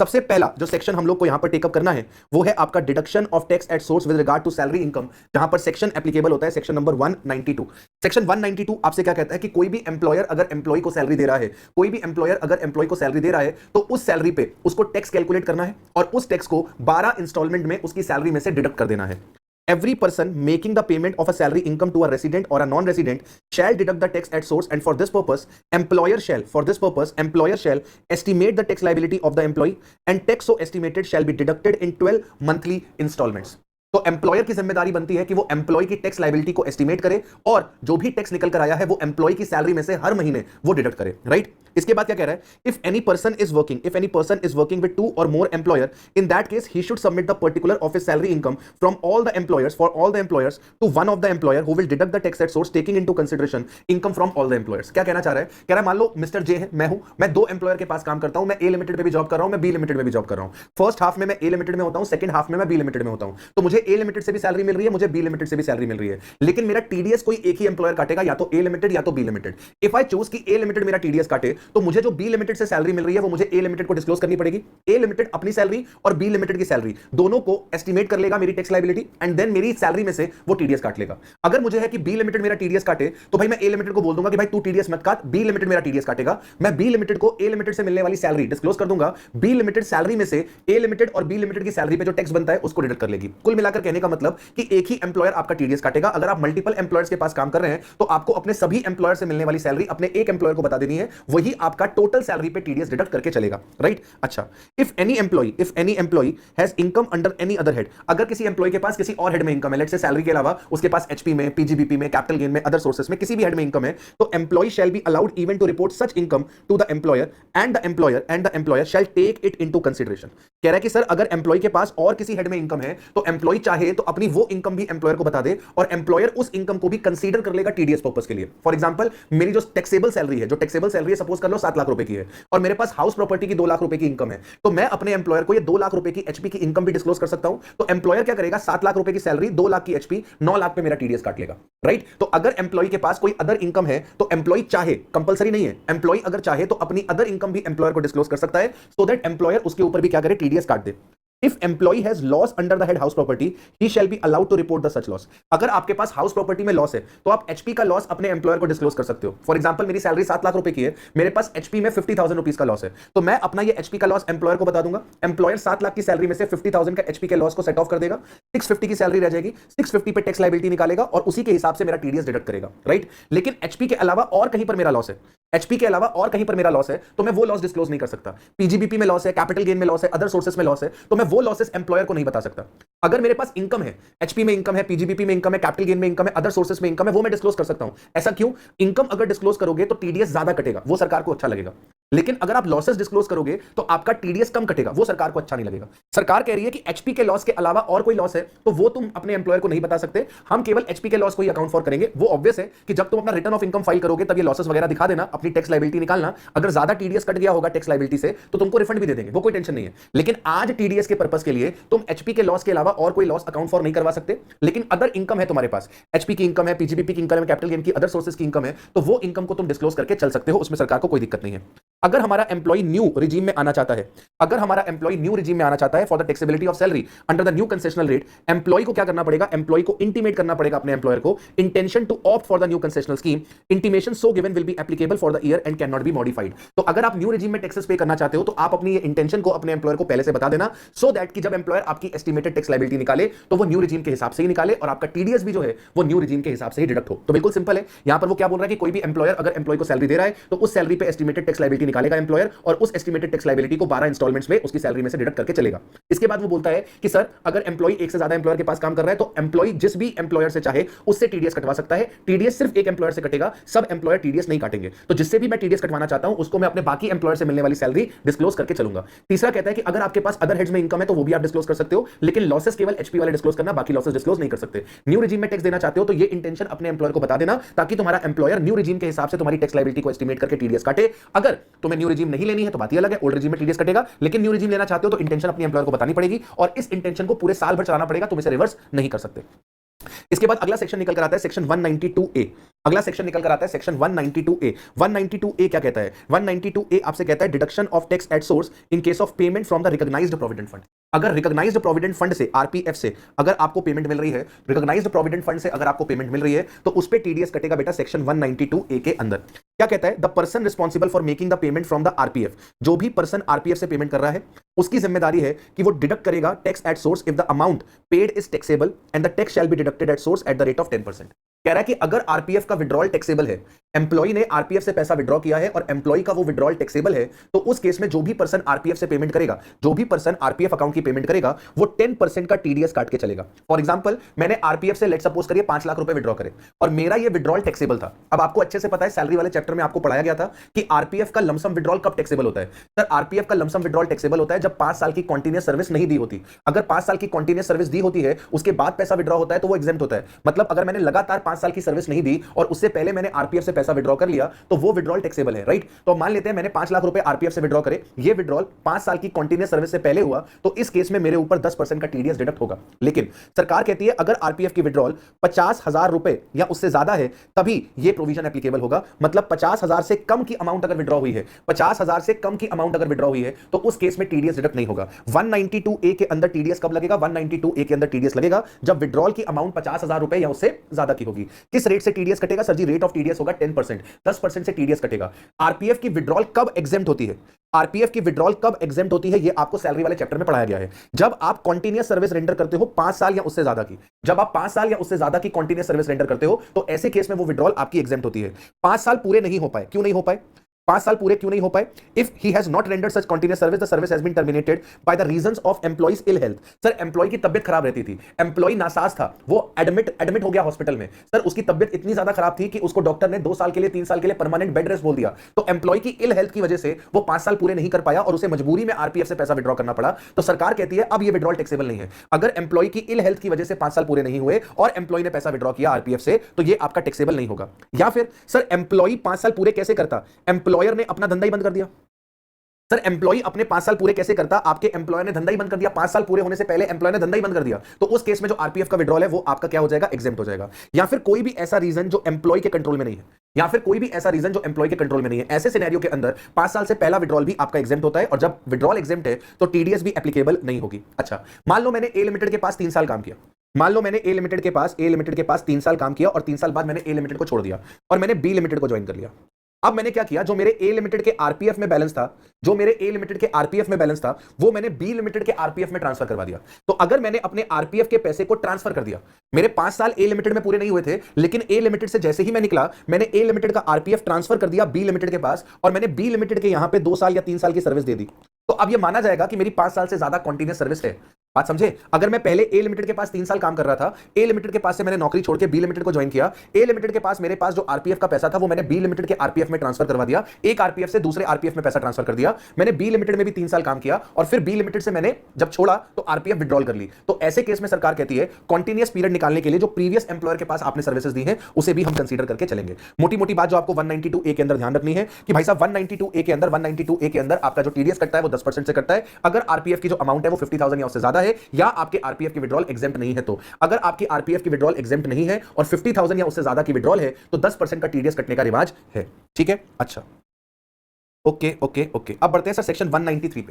सबसे पहला जो सेक्शन हम लोग को यहां पर टेकअप करना है वो है आपका deduction of tax at source with regard to salary income, जहां पर सेक्शन एप्लीकेबल होता है सेक्शन नंबर 192। सेक्शन 192 आपसे क्या कहता है कि कोई भी एम्प्लॉयर अगर एम्प्लॉय को सैलरी दे रहा है, कोई भी एम्प्लॉयर अगर एम्प्लॉय को सैलरी दे रहा है तो उस सैलरी पे उसको टैक्स कैलकुलेट करना है और उस टैक्स को 12 इंस्टॉलमेंट में उसकी सैलरी में से डिडक्ट कर देना है। Every person making the payment of a salary income to a resident or a non-resident shall deduct the tax at source, and for this purpose, employer shall estimate the tax liability of the employee, and tax so estimated shall be deducted in 12 monthly installments. तो employer की जिम्मेदारी बनती है कि वो employ की tax liability को estimate करे और जो भी टैक्स निकल कर आया है वो एम्प्लॉय की सैलरी में से हर महीने वो डिडक्ट करे, राइट? इसके बाद क्या कह रहा है? If any person is working with 2 or more employer, in that case he should submit the particular of his salary income from all the employers for all the employers to one of the employer who will deduct the tax at source taking into consideration income from all the employers. क्या कहना चाह रहा है? कह रहा है मान लो mister J है, मैं 2 एम्प्लॉयर के पास काम करता हूं, मैं ए लिमिटेड पे भी जॉब कर रहा हूं, मैं बी लिमिटेड में भी जॉब कर रहा हूं। फर्स्ट हाफ में मैं ए लिमिटेड में होता हूं, सेकंड हाफ में मैं बी लिमिटेड में होता हूं। तो मुझे ए लिमिटेड से भी सैलरी मिल रही है, मुझे बी लिमिटेड से भी सैलरी मिल रही है, लेकिन मेरा टीडीएस कोई एक ही एम्प्लॉयर काटेगा, या तो ए लिमिटेड या तो B limited. If I choose कि ए लिमिटेड मेरा टीडीएस काटे तो मुझे जो बी लिमिटेड से सैलरी मिल रही है वो मुझे ए लिमिटेड को डिस्क्लोज करनी पड़ेगी। ए लिमिटेड अपनी सैलरी और बी लिमिटेड की सैलरी दोनों को एस्टिमेट कर लेगा मेरी टैक्स लायबिलिटी, एंड देन मेरी सैलरी में से वो टीडीएस काट लेगा। अगर मुझे है कि बी लिमिटेड मेरा टीडीएस काटे तो भाई मैं ए लिमिटेड को बोल दूंगा कि भाई तू टीडीएस मत काट, बी लिमिटेड मेरा टीडीएस काटेगा। मैं बी लिमिटेड को ए लिमिटेड से मिलने वाली सैलरी डिस्क्लोज कर दूंगा, बी लिमिटेड सैलरी में से ए लिमिटेड और बी लिमिटेड की सैलरी पे जो टैक्स बनता है उसको डिडक्ट कर लेगी। कुल मिलाकर कहने का मतलब कि एक ही एम्प्लॉयर आपका टीडीएस काटेगा। अगर आप मल्टीपल एम्प्लॉयर्स के पास काम कर रहे हैं तो आपको अपने सभी एम्प्लॉयर से मिलने वाली सैलरी अपने एक एम्प्लॉयर को बता देनी है, वही आपका टोटल सैलरी पे टीडीएस डिडक्ट करके चलेगा, राइट? अच्छा, if any employee has income under any other head, अगर किसी एम्प्लॉय के पास किसी और हेड में इनकम है, लेट्स से सैलरी के अलावा उसके पास एचपी में, पीजीबीपी में, कैपिटल गेन में, अदर सोर्सेस में किसी भी हेड में इनकम है, तो employee shall be allowed even to report such income to the employer and the employer shall take it into consideration. कह रहा है कि सर अगर एम्प्लॉय के पास और किसी हेड में इनकम है तो एम्प्लॉय चाहे तो अपनी वो इनकम भी एम्प्लॉयर को बता दे और एम्प्लॉयर उस इनकम को भी कंसीडर कर लेगा टीडीएस पर्पस के लिए। फॉर एग्जांपल, मेरी जो टैक्सेबल सैलरी है सपोज कर लो 7 लाख रुपए की है और मेरे पास हाउस प्रॉपर्टी की 2 लाख रुपए की इनकम है, तो मैं अपने एम्प्लॉयर को ये 2 लाख रुपए की एचपी की इनकम भी डिस्क्लोज कर सकता हूं। तो एम्प्लॉयर क्या करेगा? 7 लाख रुपए की सैलरी, 2 लाख की एचपी, 9 लाख पे मेरा टीडीएस काट लेगा, राइट? तो अगर एम्प्लॉय के पास कोई अदर इनकम है तो एम्प्लॉय चाहे, कंपलसरी नहीं है, एम्प्लॉय अगर चाहे तो अपनी अदर इनकम भी एम्प्लॉयर को डिस्क्लोज कर सकता है, सो दैट एम्प्लॉयर उसके ऊपर भी क्या करे? टीडीएस काट दे। If employee has loss under the head house property, he shall be allowed to report the such loss. अगर आपके पास हाउस प्रॉपर्टी में लॉस है तो आप एचपी का लॉस अपने एम्प्लॉयर को डिस्क्लोज कर सकते हो। फॉर एग्जांपल, मेरी सैलरी 7 लाख रुपए की है, मेरे पास एचपी में 50,000 रुपीज का लॉस है, तो मैं अपना ये एचपी का लॉस एम्प्लॉयर को बता दूंगा। एम्प्लॉयर 7 लाख की सैलरी में से 50,000 का एचपी के लॉस को सेट ऑफ कर देगा, 650 की सैलरी रह जाएगी, 650 पे टैक्स लायबिलिटी निकालेगा और उसी के हिसाब से मेरा टीडीएस डिडक्ट करेगा, राइट? लेकिन एचपी के अलावा और कहीं पर मेरा लॉस है, एचपी के अलावा और कहीं पर मेरा लॉस है तो मैं वो लॉस डिस्क्लोज नहीं कर सकता। पीजीबीपी में लॉस है, कैपिटल गेन में लॉस है, अदर सोर्सेस में लॉस है, तो मैं वो लॉसेस एम्प्लॉयर को नहीं बता सकता। अगर मेरे पास इनकम है, एचपी में इनकम है, पीजीबीपी में इनकम है, कैपिटल गेन में इनकम है, अदर सोर्सेस में इनकम है, वो मैं डिस्क्लोज कर सकता हूं। ऐसा क्यों? इनकम अगर डिस्क्लोज करोगे तो टीडीएस ज्यादा कटेगा, वो सरकार को अच्छा लगेगा, लेकिन अगर आप लॉसेस डिस्क्लोज करोगे तो आपका टीडीएस कम कटेगा, वो सरकार को अच्छा नहीं लगेगा। सरकार कह रही है कि एचपी के लॉस के अलावा और कोई लॉस है तो वो तुम अपने एम्प्लॉयर को नहीं बता सकते, हम केवल एचपी के लॉस को ही अकाउंट फॉर करेंगे। वो ऑब्वियस है कि जब तुम अपना रिटर्न ऑफ इनकम फाइल करोगे तब ये लॉसेस वगैरह दिखा देना, अपनी टैक्स लायबिलिटी निकालना। अगर ज्यादा टीडीएस कट गया होगा टैक्स लायबिलिटी से तो तुमको रिफंड भी दे देंगे, वो कोई टेंशन नहीं है। लेकिन आज टीडीएस के पर्पस के लिए तुम एचपी के लॉस के अलावा और कोई लॉस अकाउंट फॉर नहीं करवा सकते, लेकिन अदर इनकम है तुम्हारे पास, एचपी की इनकम है, पीजीबीपी की इनकम है, कैपिटल गेन की, अदर सोर्सेस की इनकम है, तो वो इनकम को तुम डिस्क्लोज करके चल सकते हो, उसमें सरकार को कोई दिक्कत नहीं है। अगर हमारा एम्प्लॉय न्यू रिजीम में आना चाहता है, for the taxability of salary under the new concessional rate, employee को क्या करना पड़ेगा? एम्प्लॉय को इंटीमेट करना पड़ेगा अपने एम्प्लॉयर को intention to opt for the new concessional scheme, intimation so given will be applicable for the year and can not be modified. तो अगर आप न्यू रिजीम में टैक्सेस पे करना चाहते हो तो आप अपनी ये इंटेंशन को अपने एम्प्लॉयर को पहले से बता देना, सो दैट कि जब एम्प्लॉयर आपकी एस्टिमेटेड टैक्स लायबिलिटी निकाले तो वो न्यू रिजीम के हिसाब से ही निकाले और आपका टीडीएस भी जो है वो न्यू रिजीम के हिसाब से ही डिडक्ट हो। तो बिल्कुल सिंपल है। यहां पर वो क्या बोल रहा है कि कोई भी एम्प्लॉयर अगर एम्प्लॉय को सैलरी दे रहा है तो उस सैलरी पे एस्टिमेटेड टैक्स लायबिलिटी निकालेगा एम्प्लॉयर और उस एस्टिमेटेड टैक्स लायबिलिटी को 12 इंस्टॉलमेंट्स में उसकी सैलरी में से डिडक्ट करके चलेगा। इसके बाद वो बोलता है कि सर अगर एम्प्लॉय एक से ज्यादा एम्प्लॉयर के पास काम कर रहा है तो एम्प्लॉय जिस भी एम्प्लॉयर से चाहे उससे टीडीएस कटवा सकता है। टीडीएस सिर्फ एक एम्प्लॉयर से कटेगा, सब एम्प्लॉयर टीडीएस नहीं काटेंगे। तो जिससे भी मैं टीडीएस कटवाना चाहता हूं उसको मैं अपने बाकी एम्प्लॉयर से मिलने वाली सैलरी डिस्क्लोज करके चलूंगा। तीसरा कहता है कि अगर आपके पास अदर हेड्स में इनकम है तो वो भी आप डिस्क्लोज कर सकते हो, लेकिन लॉसेस केवल एचपी वाले डिस्क्लोज करना, बाकी लॉसेस डिस्क्लोज नहीं कर सकते। न्यू रिजीम में टैक्स देना चाहते हो तो ये इंटेंशन अपने एम्प्लॉयर को बता देना ताकि तुम्हारा एम्प्लॉयर न्यू रिजीम के हिसाब से तुम्हारी टैक्स लायबिलिटी को एस्टिमेट करके टीडीएस काटे। अगर तुम्हें न्यू रिजीम नहीं लेनी है तो बात ही अलग है, ओल्ड रिजीम में टीडीएस कटेगा, लेकिन न्यू रिजीम लेना चाहते हो तो इंटेंशन अपने एम्प्लॉयर को बतानी पड़ेगी और इस इंटेंशन को पूरे साल भर चलाना पड़ेगा, तुम इसे रिवर्स नहीं कर सकते। इसके बाद अगला सेक्शन निकल कर आता है सेक्शन 192A। अगला सेक्शन निकल कर आता है सेक्शन 192A। 192A क्या कहता है? 192A आपसे कहता है deduction of tax at source in case of payment from the recognised provident fund. अगर रिकॉग्नाइज्ड प्रोविडेंट फंड से, आरपीएफ से अगर आपको पेमेंट मिल रही है, रिकॉग्नाइज्ड प्रोविडेंट फंड से अगर आपको पेमेंट मिल रही है, तो उस पे टीडीएस कटेगा बेटा सेक्शन 192A के अंदर। क्या कहता है? The person responsible for making the payment from the RPF, जो भी पर्सन आरपीएफ से पेमेंट कर रहा है उसकी जिम्मेदारी है कि वो डिडक्ट करेगा tax at source if the amount paid is taxable and the tax shall be deducted at source at the rate of 10%। कह रहा है कि अगर आरपीएफ का विड्रॉल टैक्सेबल है, एम्प्लॉय ने आरपीएफ से पैसा विड्रॉ किया है और एम्प्लॉय का वो विड्रॉल टैक्सेबल है, तो उस केस में जो भी पर्सन आरपीएफ से पेमेंट करेगा, जो भी पर्सन आरपीएफ अकाउंट की पेमेंट करेगा, वो 10% का टीडीएस काट के चलेगा। फॉर एग्जांपल, मैंने आरपीएफ से लेट सपोज करिए 5 लाख रुपए विड्रॉ करे और मेरा ये विड्रॉल टैक्सेबल था। अब आपको अच्छे से पता है, सैलरी वाले चैप्टर में आपको पढ़ाया गया था कि आरपीएफ का लमसम विड्रॉल कब टैक्सेबल होता है। सर, आरपीएफ का लमसम विड्रॉल टैक्सेबल होता है जब 5 साल की कॉन्टिन्यूस सर्विस नहीं दी होती। अगर 5 साल की कॉन्टिन्यूस सर्विस दी होती है, उसके बाद पैसा विड्रॉ होता है, तो वो एग्जेम्प्ट होता है। मतलब अगर मैंने लगातार 5 साल की सर्विस नहीं दी और उससे पहले मैंने आरपीएफ से पैसा विड्रॉ कर लिया, तो वो विड्रॉल टैक्सेबल है, राइट। तो मान लेते हैं मैंने 5 लाख रुपए आरपीएफ से विड्रॉ करे, ये विड्रॉल 5 साल की कॉन्टिन्यूस सर्विस से पहले हुआ, तो इस केस में मेरे ऊपर 10% का टीडीएस डिडक्ट होगा। लेकिन सरकार कहती है अगर आरपीएफ की विड्रॉल 50,000 रुपए या उससे ज्यादा है, तभी ये प्रोविजन एप्लीकेबल होगा। मतलब 50,000 से कम की अमाउंट अगर विड्रॉ हुई है, 50,000 से कम की अमाउंट अगर विड्रॉ हुई है, तो उस केस में टीडीएस डिडक्ट नहीं होगा। 192A के अंदर टीडीएस कब लगेगा? 192A के अंदर टीडीएस लगेगा जब विड्रॉल की अमाउंट 50,000 रुपए या उससे ज्यादा की होगी। किस रेट से टीडीएस कटेगा? सर जी, रेट ऑफ टीडीएस होगा 10%, 10% से टीडीएस कटेगा। आरपीएफ की विड्रॉल कब एग्जेम्प्ट होती है? आरपीएफ की विड्रॉल कब एग्जेम्प्ट होती है, ये आपको सैलरी वाले चैप्टर में पढ़ाया गया है। जब आप कॉन्टिन्यूस सर्विस रेंडर करते हो 5 साल या उससे ज्यादा की, जब आप 5 साल या उससे ज्यादा की कॉन्टिन्यूस सर्विस रेंडर करते हो, तो ऐसे केस में वो विड्रॉल आपकी एग्जेम्प्ट होती है। 5 साल पूरे नहीं हो पाए, क्यों नहीं हो पाए? 5 साल पूरे क्यों नहीं हो पाए? If he has not rendered such continuous service, the service has been terminated by the reasons of employee's ill health. Sir, employee की तबियत खराब रहती थी, एम्प्लॉय नासाज था, वो एडमिट हो गया हॉस्पिटल में। सर, उसकी तबियत इतनी ज्यादा खराब थी कि उसको डॉक्टर ने 2 साल के लिए 3 साल के लिए परमानेंट बेड रेस्ट बोल दिया। तो एम्प्लॉय की इल हेल्थ की वजह से वो 5 साल पूरे नहीं कर पाया और उसे मजबूरी में आरपीएफ से पैसा विड्रॉ करना पड़ा। तो सरकार कहती है अब ये विड्रॉल टैक्सेबल नहीं है। अगर एम्प्लॉय की इल हेल्थ की वजह से 5 साल पूरे नहीं हुए और एम्प्लॉय ने पैसा विड्रॉ किया आरपीएफ से, तो ये आपका टैक्सेबल नहीं होगा। या फिर सर, एम्प्लॉय 5 साल पूरे कैसे करता? एम्प्लॉयर ने अपना धंधा बंद कर दिया। सर, एम्प्लॉय अपने 5 साल पूरे कैसे करता? आपके एम्प्लॉयर ने धंधा ही बंद कर दिया, 5 साल पूरे होने से पहले एम्प्लॉय ने धंधा ही बंद कर दिया, तो उस केस में जो आरपीएफ का विड्रॉल है वो आपका क्या हो जाएगा? एग्जेम्प्ट हो जाएगा। या फिर कोई भी ऐसा रीजन जो एम्प्लॉय के कंट्रोल में नहीं है, या फिर कोई भी ऐसा रीजन जो एम्प्लॉय के कंट्रोल में नहीं है, ऐसे सिनेरियो के अंदर 5 साल से पहला विड्रॉल भी आपका एग्जेम्प्ट होता है। और जब विड्रॉल एग्जेम्प्ट है तो टीडीएस भी एप्लीकेबल नहीं होगी। अच्छा, मान लो मैंने ए लिमिटेड के पास 3 साल काम किया, मान लो मैंने ए लिमिटेड के पास 3 साल काम किया और 3 साल बाद मैंने ए लिमिटेड को छोड़ दिया और मैंने बी लिमिटेड को ज्वाइन कर लिया। अब मैंने क्या किया, जो मेरे ए लिमिटेड के आरपीएफ में बैलेंस था, जो मेरे ए लिमिटेड के आरपीएफ में बैलेंस था, वो मैंने बी लिमिटेड के आरपीएफ में ट्रांसफर करवा दिया। तो अगर मैंने अपने आरपीएफ के पैसे को ट्रांसफर कर दिया, मेरे 5 साल ए लिमिटेड में पूरे नहीं हुए थे, लेकिन ए लिमिटेड से जैसे ही मैं निकला, मैंने ए लिमिटेड का आरपीएफ ट्रांसफर कर दिया बी लिमिटेड के पास और मैंने बी लिमिटेड के यहां पे 2 साल या 3 साल की सर्विस दे दी, तो अब यह माना जाएगा कि मेरी 5 साल से ज्यादा कॉन्टिन्यूस सर्विस है। बात समझे? अगर मैं पहले ए लिमिटेड के पास 3 साल काम कर रहा था, ए लिमिटेड के पास से मैंने नौकरी छोड़ के बी लिमिटेड को ज्वाइन किया, ए लिमिटेड के पास मेरे पास जो आरपीएफ का पैसा था वो मैंने बी लिमिटेड के आरपीएफ में ट्रांसफर करवा दिया, एक आरपीएफ से दूसरे आरपीएफ में पैसा ट्रांसफर कर दिया, मैंने बी लिमिटेड में भी 3 साल काम किया और फिर बी लिमिटेड से मैंने जब छोड़ा तो आरपीएफ विड्रॉल कर ली। तो ऐसे केस में सरकार कहती है कॉन्टिन्यूस पीरियड निकालने के लिए जो प्रीवियस एम्प्लॉयर के पास आपने सर्विसेज दी है उसे भी हम कंसीडर करके चलेंगे। मोटी मोटी बात जो आपको 192A के अंदर ध्यान रखनी है कि भाई साहब 192A के अंदर आपका जो टीडीएस कटता है वो 10% से कटता है अगर आरपीएफ की जो अमाउंट है वो 50,000 या उससे ज्यादा है, या आपके आरपीएफ की विड्रॉल एग्जेम्प्ट नहीं है। तो अगर आपकी आरपीएफ की विड्रॉल एग्जेम्प्ट नहीं है और 50,000 या उससे ज्यादा की विड्रॉल है तो 10% का टीडीएस कटने का रिवाज है। ठीक है, अच्छा, ओके। अब बढ़ते हैं सर सेक्शन 193 पे।